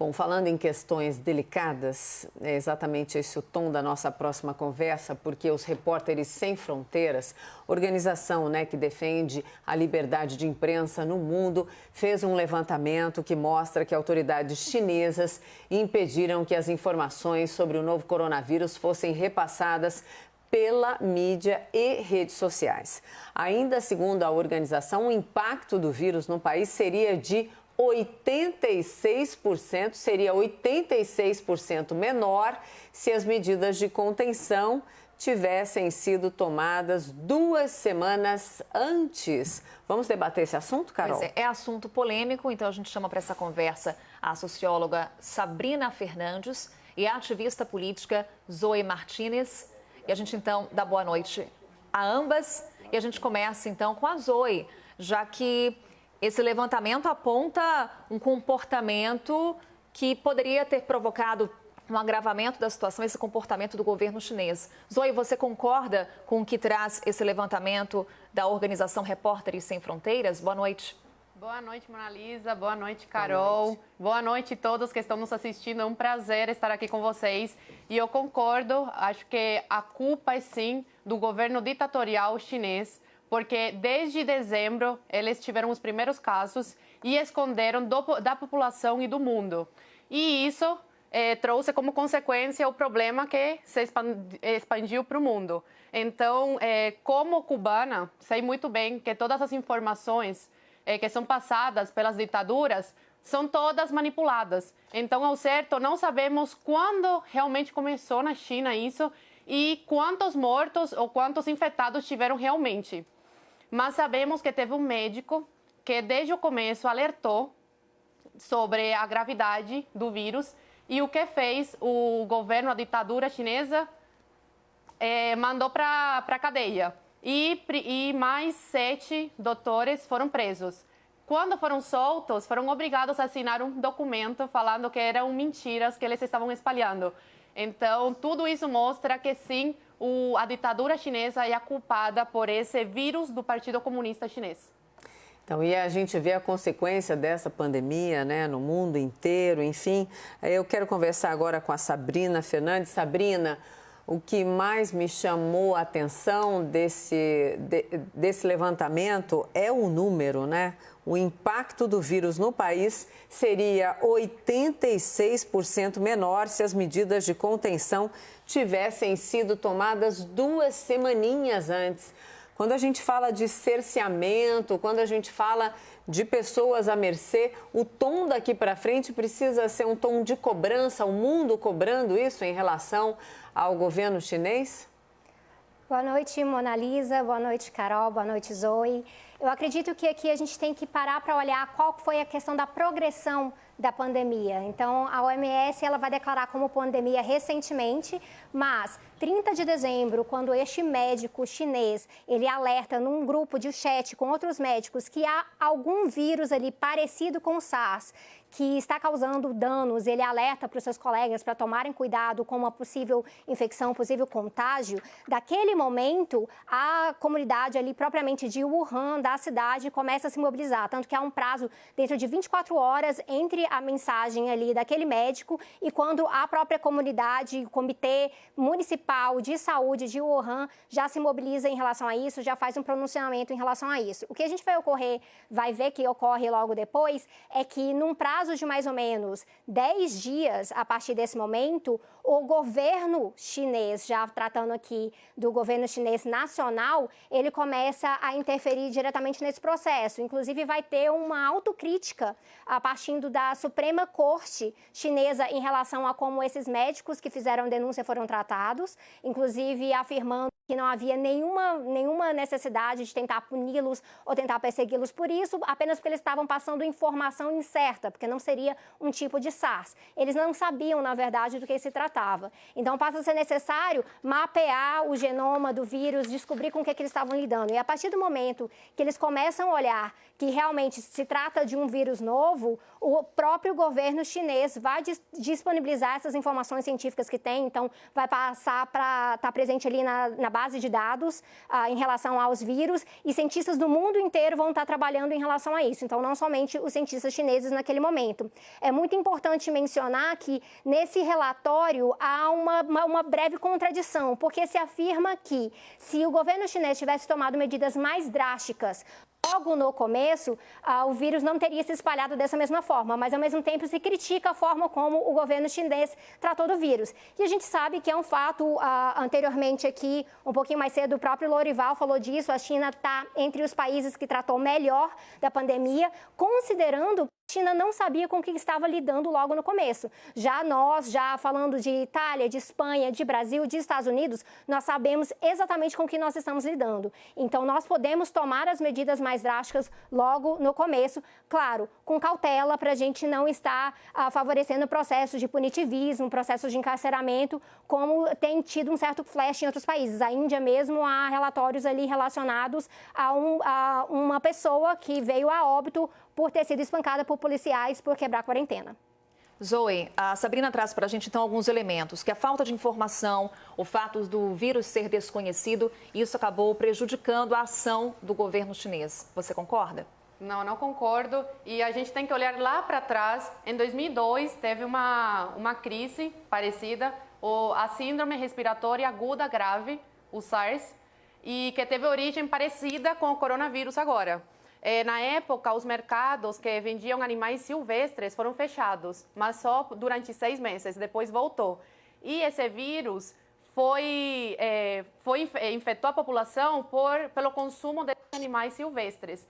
Bom, falando em questões delicadas, é exatamente esse o tom da nossa próxima conversa, porque os Repórteres Sem Fronteiras, organização que defende a liberdade de imprensa no mundo, fez um levantamento que mostra que autoridades chinesas impediram que as informações sobre o novo coronavírus fossem repassadas pela mídia e redes sociais. Ainda segundo a organização, o impacto do vírus no país seria de 86% menor se as medidas de contenção tivessem sido tomadas 2 semanas antes. Vamos debater esse assunto, Carol? Pois é assunto polêmico, então a gente chama para essa conversa a socióloga Sabrina Fernandes e a ativista política Zoe Martinez. E a gente então dá boa noite a ambas e a gente começa então com a Zoe, já que esse levantamento aponta um comportamento que poderia ter provocado um agravamento da situação, esse comportamento do governo chinês. Zoe, você concorda com o que traz esse levantamento da organização Repórteres Sem Fronteiras? Boa noite. Boa noite, Mona Lisa. Boa noite, Carol. Boa noite a todos que estão nos assistindo. É um prazer estar aqui com vocês. E eu concordo, acho que a culpa é sim do governo ditatorial chinês, porque desde dezembro eles tiveram os primeiros casos e esconderam da população e do mundo. E isso trouxe como consequência o problema que se expandiu para o mundo. Então, como cubana, sei muito bem que todas as informações que são passadas pelas ditaduras são todas manipuladas. Então, ao certo, não sabemos quando realmente começou na China isso e quantos mortos ou quantos infectados tiveram realmente. Mas sabemos que teve um médico que desde o começo alertou sobre a gravidade do vírus e o que fez o governo, a ditadura chinesa, mandou para a cadeia. E mais 7 doutores foram presos. Quando foram soltos, foram obrigados a assinar um documento falando que eram mentiras que eles estavam espalhando. Então, tudo isso mostra que sim, a ditadura chinesa é a culpada por esse vírus do Partido Comunista Chinês. Então, e a gente vê a consequência dessa pandemia, no mundo inteiro, enfim. Eu quero conversar agora com a Sabrina Fernandes. Sabrina, o que mais me chamou a atenção desse levantamento é o número, O impacto do vírus no país seria 86% menor se as medidas de contenção tivessem sido tomadas 2 semaninhas antes. Quando a gente fala de cerceamento, quando a gente fala de pessoas à mercê, o tom daqui para frente precisa ser um tom de cobrança, o mundo cobrando isso em relação ao governo chinês? Boa noite, Mona Lisa. Boa noite, Carol. Boa noite, Zoe. Eu acredito que aqui a gente tem que parar para olhar qual foi a questão da progressão da pandemia. Então, a OMS ela vai declarar como pandemia recentemente, mas 30 de dezembro, quando este médico chinês, ele alerta num grupo de chat com outros médicos que há algum vírus ali parecido com o SARS, que está causando danos, ele alerta para os seus colegas para tomarem cuidado com uma possível infecção, possível contágio. Daquele momento, a comunidade ali propriamente de Wuhan, da cidade, começa a se mobilizar, tanto que há um prazo dentro de 24 horas entre a mensagem ali daquele médico e quando a própria comunidade, o Comitê Municipal de Saúde de Wuhan já se mobiliza em relação a isso, já faz um pronunciamento em relação a isso. O que a gente vai ver que ocorre logo depois é que num prazo de mais ou menos 10 dias a partir desse momento, o governo chinês, já tratando aqui do governo chinês nacional, ele começa a interferir diretamente nesse processo. Inclusive, vai ter uma autocrítica a partir da Suprema Corte chinesa em relação a como esses médicos que fizeram denúncia foram tratados, inclusive afirmando que não havia nenhuma necessidade de tentar puni-los ou tentar persegui-los por isso, apenas porque eles estavam passando informação incerta, porque não seria um tipo de SARS. Eles não sabiam, na verdade, do que se tratava. Então, passa a ser necessário mapear o genoma do vírus, descobrir com o que eles estavam lidando. E a partir do momento que eles começam a olhar que realmente se trata de um vírus novo, o próprio governo chinês vai disponibilizar essas informações científicas que tem, então vai passar para estar presente ali na base base de dados em relação aos vírus e cientistas do mundo inteiro vão estar trabalhando em relação a isso. Então, não somente os cientistas chineses naquele momento. É muito importante mencionar que nesse relatório há uma breve contradição, porque se afirma que se o governo chinês tivesse tomado medidas mais drásticas logo no começo, o vírus não teria se espalhado dessa mesma forma, mas ao mesmo tempo se critica a forma como o governo chinês tratou do vírus. E a gente sabe que é um fato, anteriormente aqui, um pouquinho mais cedo, o próprio Lorival falou disso, a China está entre os países que tratou melhor da pandemia, considerando que a China não sabia com o que estava lidando logo no começo. Já nós, falando de Itália, de Espanha, de Brasil, de Estados Unidos, nós sabemos exatamente com o que nós estamos lidando. Então, nós podemos tomar as medidas mais drásticas logo no começo, claro, com cautela para a gente não estar favorecendo processos de punitivismo, processos de encarceramento, como tem tido um certo flash em outros países. A Índia mesmo, há relatórios ali relacionados a uma pessoa que veio a óbito por ter sido espancada por policiais por quebrar a quarentena. Zoe, a Sabrina traz para a gente, então, alguns elementos, que a falta de informação, o fato do vírus ser desconhecido, isso acabou prejudicando a ação do governo chinês. Você concorda? Não, não concordo. E a gente tem que olhar lá para trás. Em 2002, teve uma crise parecida, a Síndrome Respiratória Aguda Grave, o SARS, e que teve origem parecida com o coronavírus agora. Na época, os mercados que vendiam animais silvestres foram fechados, mas só durante 6 meses, depois voltou. E esse vírus infectou a população pelo consumo de animais silvestres.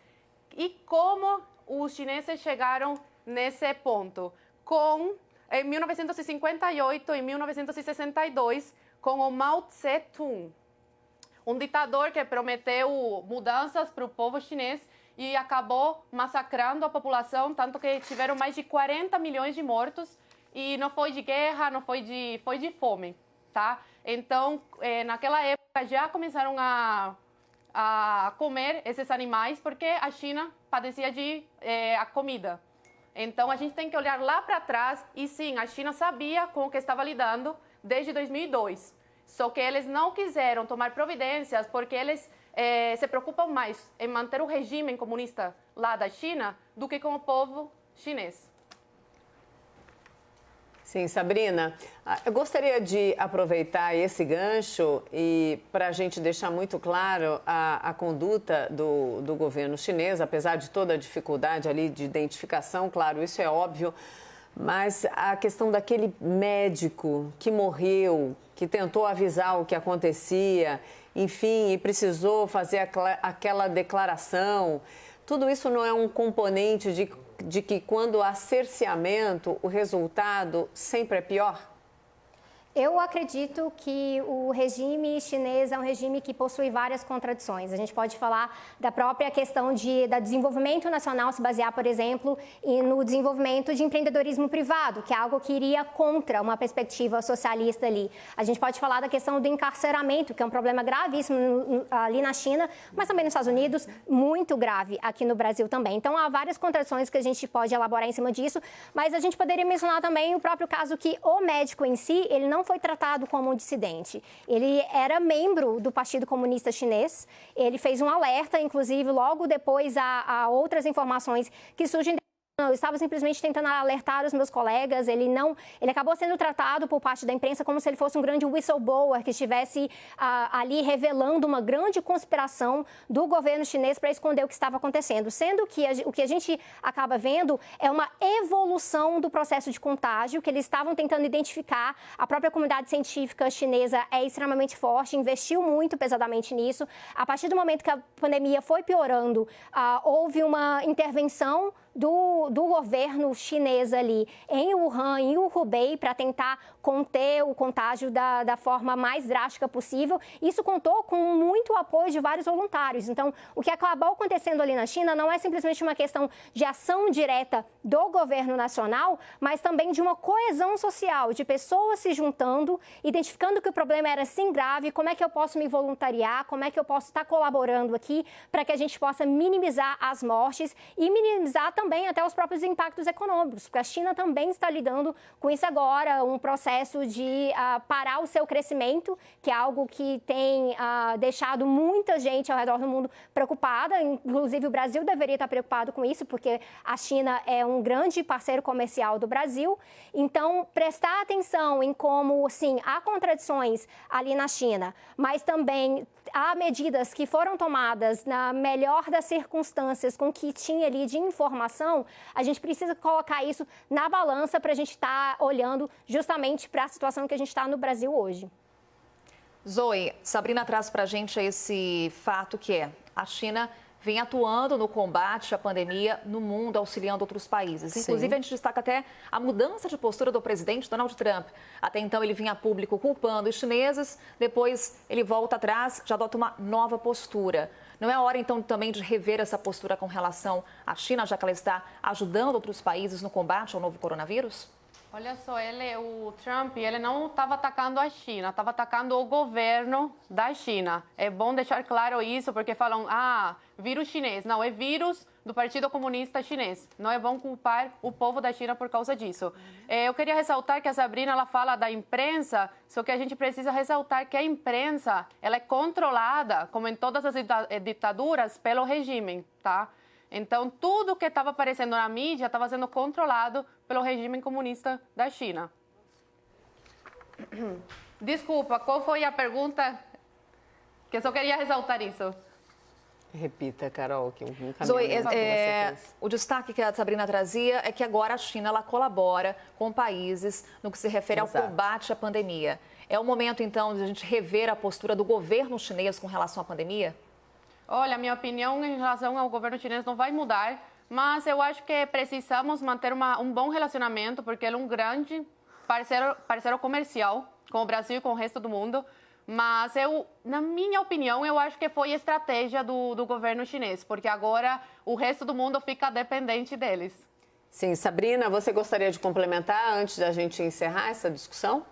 E como os chineses chegaram nesse ponto? Em 1958 e 1962, com o Mao Tse-tung, um ditador que prometeu mudanças para o povo chinês e acabou massacrando a população, tanto que tiveram mais de 40 milhões de mortos, e não foi de guerra, foi de fome, tá? Então, naquela época já começaram a comer esses animais, porque a China padecia de a comida. Então, a gente tem que olhar lá para trás, e sim, a China sabia com o que estava lidando desde 2002. Só que eles não quiseram tomar providências, porque eles se preocupam mais em manter o regime comunista lá da China do que com o povo chinês. Sim, Sabrina, eu gostaria de aproveitar esse gancho e para a gente deixar muito claro a conduta do governo chinês, apesar de toda a dificuldade ali de identificação, claro, isso é óbvio, mas a questão daquele médico que morreu, que tentou avisar o que acontecia, enfim, e precisou fazer aquela declaração, tudo isso não é um componente de que quando há cerceamento, o resultado sempre é pior? Eu acredito que o regime chinês é um regime que possui várias contradições. A gente pode falar da própria questão da desenvolvimento nacional se basear, por exemplo, no desenvolvimento de empreendedorismo privado, que é algo que iria contra uma perspectiva socialista ali. A gente pode falar da questão do encarceramento, que é um problema gravíssimo ali na China, mas também nos Estados Unidos, muito grave aqui no Brasil também. Então, há várias contradições que a gente pode elaborar em cima disso, mas a gente poderia mencionar também o próprio caso que o médico em si, ele não foi tratado como um dissidente. Ele era membro do Partido Comunista Chinês, ele fez um alerta, inclusive, logo depois a outras informações que surgem. Eu estava simplesmente tentando alertar os meus colegas, ele acabou sendo tratado por parte da imprensa como se ele fosse um grande whistleblower que estivesse ali revelando uma grande conspiração do governo chinês para esconder o que estava acontecendo, sendo que o que a gente acaba vendo é uma evolução do processo de contágio que eles estavam tentando identificar. A própria comunidade científica chinesa é extremamente forte, investiu muito pesadamente nisso. A partir do momento que a pandemia foi piorando, houve uma intervenção do governo chinês ali em Wuhan, em Hubei, para tentar conter o contágio da forma mais drástica possível. Isso contou com muito apoio de vários voluntários. Então, o que acabou acontecendo ali na China não é simplesmente uma questão de ação direta do governo nacional, mas também de uma coesão social, de pessoas se juntando, identificando que o problema era sim grave, como é que eu posso me voluntariar, como é que eu posso estar colaborando aqui para que a gente possa minimizar as mortes e minimizar também até os próprios impactos econômicos, porque a China também está lidando com isso agora, um processo de parar o seu crescimento, que é algo que tem deixado muita gente ao redor do mundo preocupada, inclusive o Brasil deveria estar preocupado com isso, porque a China é um grande parceiro comercial do Brasil. Então, prestar atenção em como, sim, há contradições ali na China, mas também há medidas que foram tomadas na melhor das circunstâncias com o que tinha ali de informação, a gente precisa colocar isso na balança para a gente estar olhando justamente para a situação que a gente está no Brasil hoje. Zoe, Sabrina traz para a gente esse fato que é a China vem atuando no combate à pandemia no mundo, auxiliando outros países. Inclusive, a gente destaca até a mudança de postura do presidente Donald Trump. Até então, ele vinha a público culpando os chineses, depois ele volta atrás, já adota uma nova postura. Não é hora, então, também de rever essa postura com relação à China, já que ela está ajudando outros países no combate ao novo coronavírus? Olha só, o Trump, ele não estava atacando a China, estava atacando o governo da China. É bom deixar claro isso, porque falam, vírus chinês. Não, é vírus do Partido Comunista Chinês. Não é bom culpar o povo da China por causa disso. Eu queria ressaltar que a Sabrina, ela fala da imprensa, só que a gente precisa ressaltar que a imprensa, ela é controlada, como em todas as ditaduras, pelo regime, tá? Então, tudo que estava aparecendo na mídia estava sendo controlado pelo regime comunista da China. Desculpa, qual foi a pergunta? Que eu só queria ressaltar isso. Repita, Carol, que Zoe, o destaque que a Sabrina trazia é que agora a China ela colabora com países no que se refere ao combate à pandemia. É o momento, então, de a gente rever a postura do governo chinês com relação à pandemia? Olha, minha opinião em relação ao governo chinês não vai mudar, mas eu acho que precisamos manter um bom relacionamento, porque ele é um grande parceiro comercial com o Brasil e com o resto do mundo. Mas na minha opinião, eu acho que foi estratégia do governo chinês, porque agora o resto do mundo fica dependente deles. Sim, Sabrina, você gostaria de complementar antes da gente encerrar essa discussão?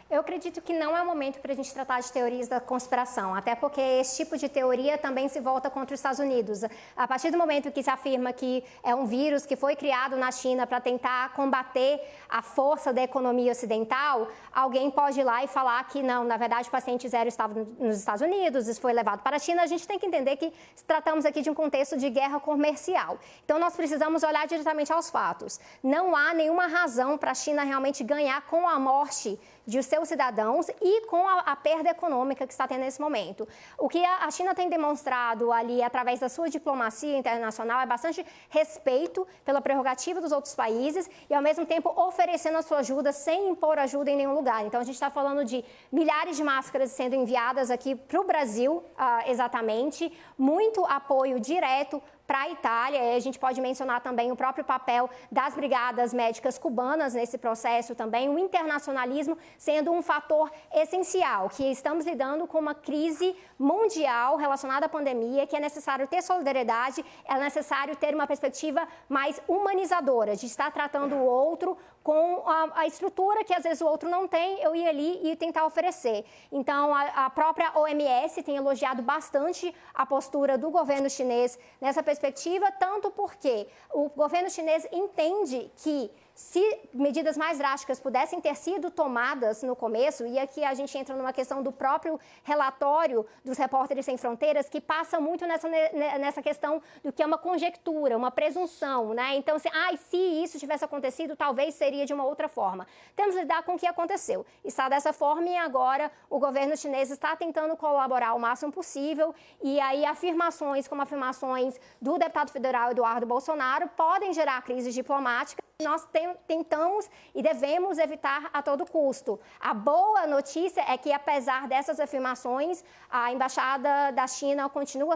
Eu acredito que não é o momento para a gente tratar de teorias da conspiração, até porque esse tipo de teoria também se volta contra os Estados Unidos. A partir do momento que se afirma que é um vírus que foi criado na China para tentar combater a força da economia ocidental, alguém pode ir lá e falar que não, na verdade o paciente zero estava nos Estados Unidos, isso foi levado para a China. A gente tem que entender que tratamos aqui de um contexto de guerra comercial. Então nós precisamos olhar diretamente aos fatos. Não há nenhuma razão para a China realmente ganhar com a morte de seus cidadãos e com a perda econômica que está tendo nesse momento. O que a China tem demonstrado ali, através da sua diplomacia internacional, é bastante respeito pela prerrogativa dos outros países e, ao mesmo tempo, oferecendo a sua ajuda sem impor ajuda em nenhum lugar. Então, a gente está falando de milhares de máscaras sendo enviadas aqui para o Brasil, exatamente, muito apoio direto para a Itália. A gente pode mencionar também o próprio papel das brigadas médicas cubanas nesse processo também, o internacionalismo sendo um fator essencial, que estamos lidando com uma crise mundial relacionada à pandemia, que é necessário ter solidariedade, é necessário ter uma perspectiva mais humanizadora, de estar tratando o outro com a estrutura que às vezes o outro não tem, eu ir ali e tentar oferecer. Então, a própria OMS tem elogiado bastante a postura do governo chinês nessa perspectiva, tanto porque o governo chinês entende que se medidas mais drásticas pudessem ter sido tomadas no começo, e aqui a gente entra numa questão do próprio relatório dos Repórteres Sem Fronteiras, que passa muito nessa questão do que é uma conjectura, uma presunção, né? Então, se isso tivesse acontecido, talvez seria de uma outra forma. Temos que lidar com o que aconteceu. Está dessa forma e agora o governo chinês está tentando colaborar o máximo possível, e aí afirmações como afirmações do deputado federal Eduardo Bolsonaro podem gerar crises diplomáticas. Nós tentamos e devemos evitar a todo custo. A boa notícia é que, apesar dessas afirmações, a Embaixada da China continua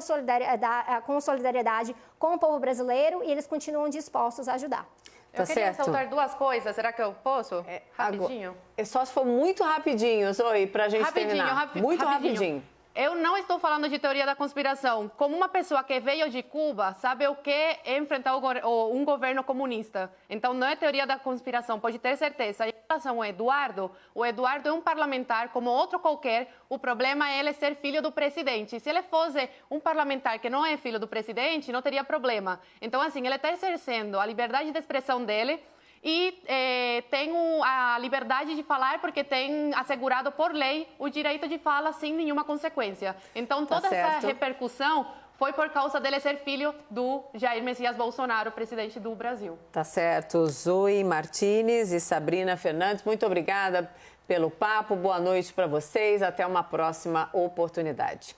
com solidariedade com o povo brasileiro e eles continuam dispostos a ajudar. Eu queria ressaltar duas coisas, será que eu posso? Rapidinho. Só se for muito rapidinho, Zoe, para a gente terminar. Muito rapidinho. Eu não estou falando de teoria da conspiração. Como uma pessoa que veio de Cuba, sabe o que é enfrentar um governo comunista. Então, não é teoria da conspiração, pode ter certeza. Em relação ao Eduardo, o Eduardo é um parlamentar como outro qualquer. O problema é ele ser filho do presidente. Se ele fosse um parlamentar que não é filho do presidente, não teria problema. Então, assim, ele está exercendo a liberdade de expressão dele e tem a liberdade de falar porque tem assegurado por lei o direito de fala sem nenhuma consequência. Então, toda essa repercussão foi por causa dele ser filho do Jair Messias Bolsonaro, presidente do Brasil. Tá certo. Zoe Martínez e Sabrina Fernandes, muito obrigada pelo papo. Boa noite para vocês. Até uma próxima oportunidade.